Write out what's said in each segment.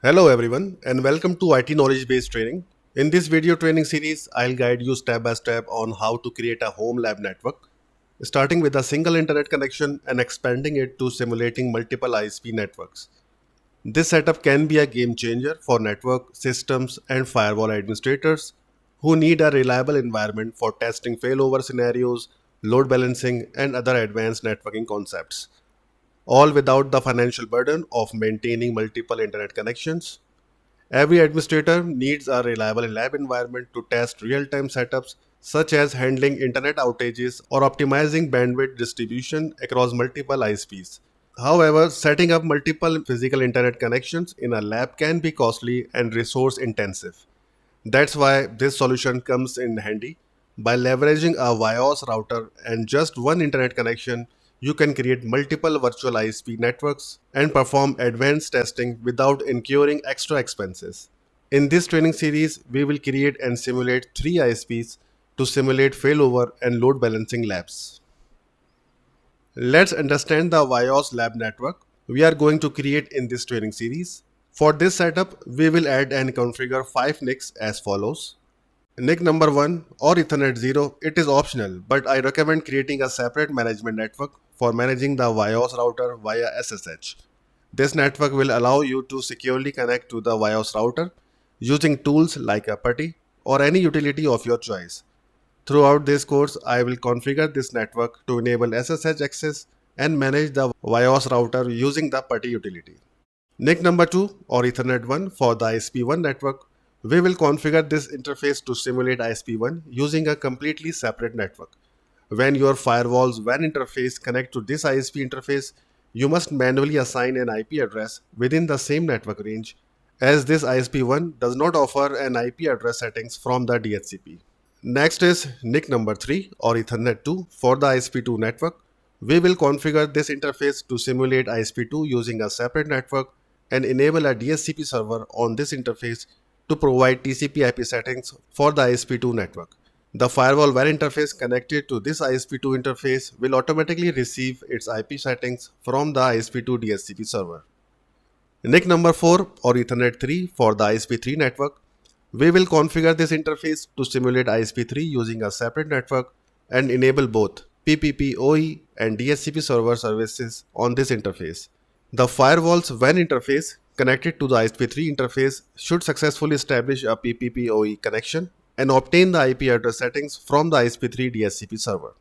Hello everyone and welcome to IT Knowledge-Based training. In this video training series, I'll guide you step by step on how to create a home lab network, starting with a single internet connection and expanding it to simulating multiple ISP networks. This setup can be a game changer for network systems and firewall administrators who need a reliable environment for testing failover scenarios, load balancing, and other advanced networking concepts, all without the financial burden of maintaining multiple internet connections. Every administrator needs a reliable lab environment to test real-time setups such as handling internet outages or optimizing bandwidth distribution across multiple ISPs. However, setting up multiple physical internet connections in a lab can be costly and resource intensive. That's why this solution comes in handy. By leveraging a VyOS router and just one internet connection, you can create multiple virtual ISP networks and perform advanced testing without incurring extra expenses. In this training series, we will create and simulate 3 ISPs to simulate failover and load balancing labs. Let's understand the VyOS lab network we are going to create in this training series. For this setup, we will add and configure 5 NICs as follows. NIC number 1 or Ethernet 0, it is optional, but I recommend creating a separate management network for managing the VyOS router via SSH. This network will allow you to securely connect to the VyOS router using tools like a PuTTY or any utility of your choice. Throughout this course, I will configure this network to enable SSH access and manage the VyOS router using the PuTTY utility. NIC number 2 or Ethernet 1 for the ISP1 network. We will configure this interface to simulate ISP1 using a completely separate network. When your firewall's WAN interface connects to this ISP interface, you must manually assign an IP address within the same network range, as this ISP1 does not offer an IP address settings from the DHCP. Next is NIC number 3 or Ethernet 2 for the ISP2 network. We will configure this interface to simulate ISP2 using a separate network and enable a DHCP server on this interface to provide TCP IP settings for the ISP2 network. The firewall WAN interface connected to this ISP2 interface will automatically receive its IP settings from the ISP2 DHCP server. NIC number 4 or Ethernet 3 for the ISP3 network. We will configure this interface to simulate ISP3 using a separate network and enable both PPP OE and DHCP server services on this interface. The firewall's WAN interface connected to the ISP3 interface should successfully establish a PPP OE connection and obtain the IP address settings from the ISP3 DHCP server.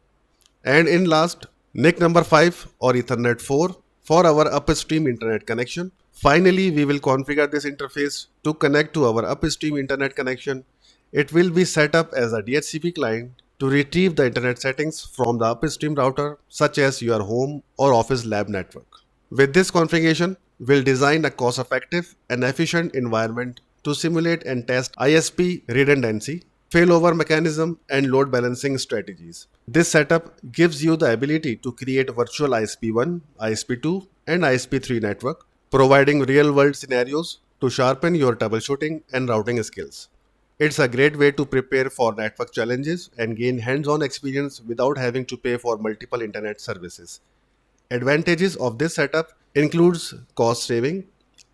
And in last, NIC number 5 or Ethernet 4 for our upstream internet connection. Finally, we will configure this interface to connect to our upstream internet connection. It will be set up as a DHCP client to retrieve the internet settings from the upstream router, such as your home or office lab network. With this configuration, we'll design a cost-effective and efficient environment to simulate and test ISP redundancy, failover mechanism, and load balancing strategies. This setup gives you the ability to create virtual ISP1, ISP2, and ISP3 network, providing real-world scenarios to sharpen your troubleshooting and routing skills. It's a great way to prepare for network challenges and gain hands-on experience without having to pay for multiple internet services. Advantages of this setup includes cost saving,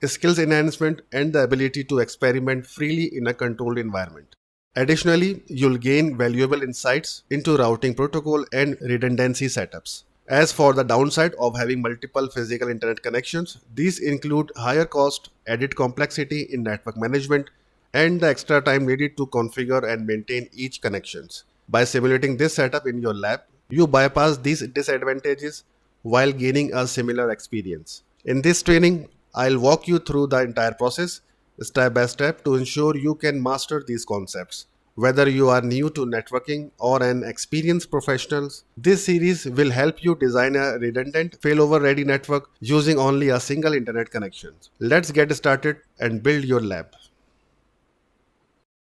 skills enhancement, and the ability to experiment freely in a controlled environment. Additionally, you'll gain valuable insights into routing protocol and redundancy setups. As for the downside of having multiple physical internet connections, these include higher cost, added complexity in network management, and the extra time needed to configure and maintain each connections. By simulating this setup in your lab, you bypass these disadvantages while gaining a similar experience. In this training, I'll walk you through the entire process step by step to ensure you can master these concepts. Whether you are new to networking or an experienced professional, this series will help you design a redundant, failover ready network using only a single internet connection. Let's get started and build your lab.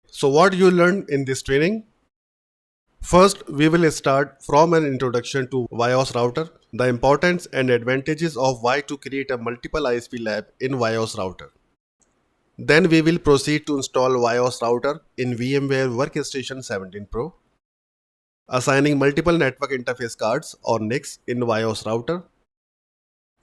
So what you learned in this training? First, we will start from an introduction to VyOS router, the importance and advantages of why to create a multiple ISP lab in VyOS router. Then we will proceed to install VyOS router in VMware Workstation 17 Pro, assigning multiple network interface cards or NICs in VyOS router,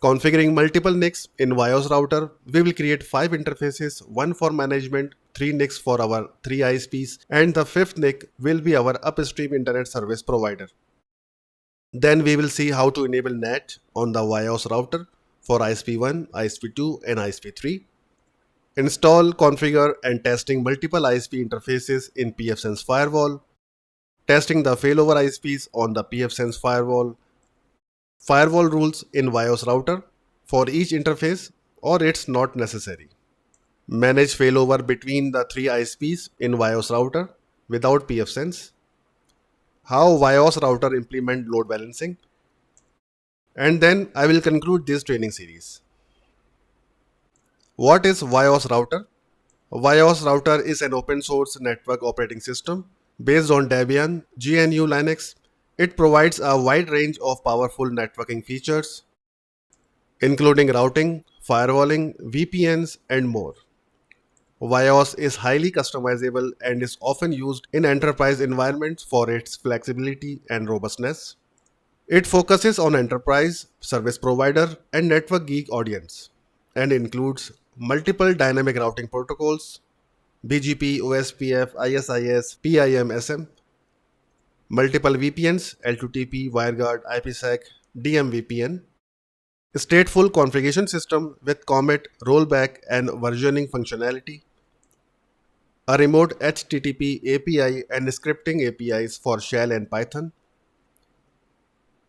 Configuring multiple NICs in VyOS router, we will create 5 interfaces, one for management, 3 NICs for our 3 ISPs, and the 5th NIC will be our upstream internet service provider. Then we will see how to enable NAT on the VyOS router for ISP1, ISP2 and ISP3. Install, configure and testing multiple ISP interfaces in pfSense firewall. Testing the failover ISPs on the pfSense firewall. Firewall rules in VyOS router for each interface or it's not necessary. Manage failover between the 3 ISPs in VyOS router without pfSense. How VyOS router implement load balancing. And then I will conclude this training series. What is VyOS router? VyOS router is an open source network operating system based on Debian, GNU Linux. It provides a wide range of powerful networking features, including routing, firewalling, VPNs, and more. VyOS is highly customizable and is often used in enterprise environments for its flexibility and robustness. It focuses on enterprise, service provider, and network geek audience and includes multiple dynamic routing protocols, BGP, OSPF, ISIS, PIM-SM, multiple VPNs, L2TP, WireGuard, IPsec, DMVPN, stateful configuration system with commit, rollback, and versioning functionality, a remote HTTP API and scripting APIs for Shell and Python.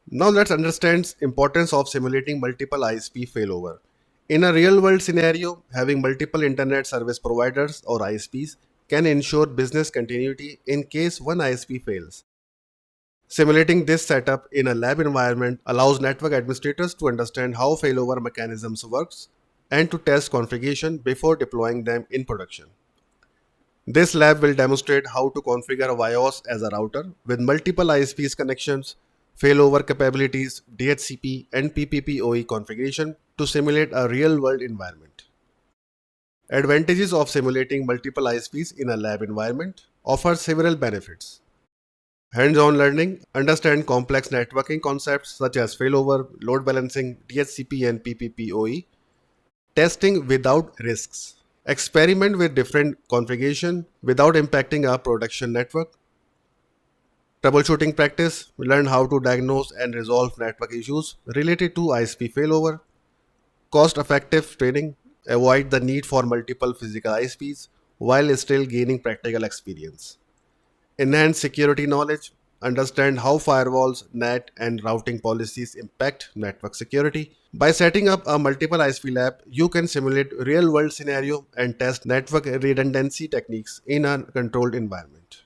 Now let's understand importance of simulating multiple ISP failover. In a real-world scenario, having multiple internet service providers or ISPs can ensure business continuity in case one ISP fails. Simulating this setup in a lab environment allows network administrators to understand how failover mechanisms works and to test configuration before deploying them in production. This lab will demonstrate how to configure VyOS as a router with multiple ISPs connections, failover capabilities, DHCP and PPPoE configuration to simulate a real-world environment. Advantages of simulating multiple ISPs in a lab environment offer several benefits. Hands-on learning, understand complex networking concepts such as failover, load balancing, DHCP and PPPoE. Testing without risks. Experiment with different configuration without impacting our production network. Troubleshooting practice, learn how to diagnose and resolve network issues related to ISP failover. Cost-effective training, avoid the need for multiple physical ISPs while still gaining practical experience. Enhance security knowledge, understand how firewalls, NAT, and routing policies impact network security. By setting up a multiple ISP lab, you can simulate real-world scenario and test network redundancy techniques in a controlled environment.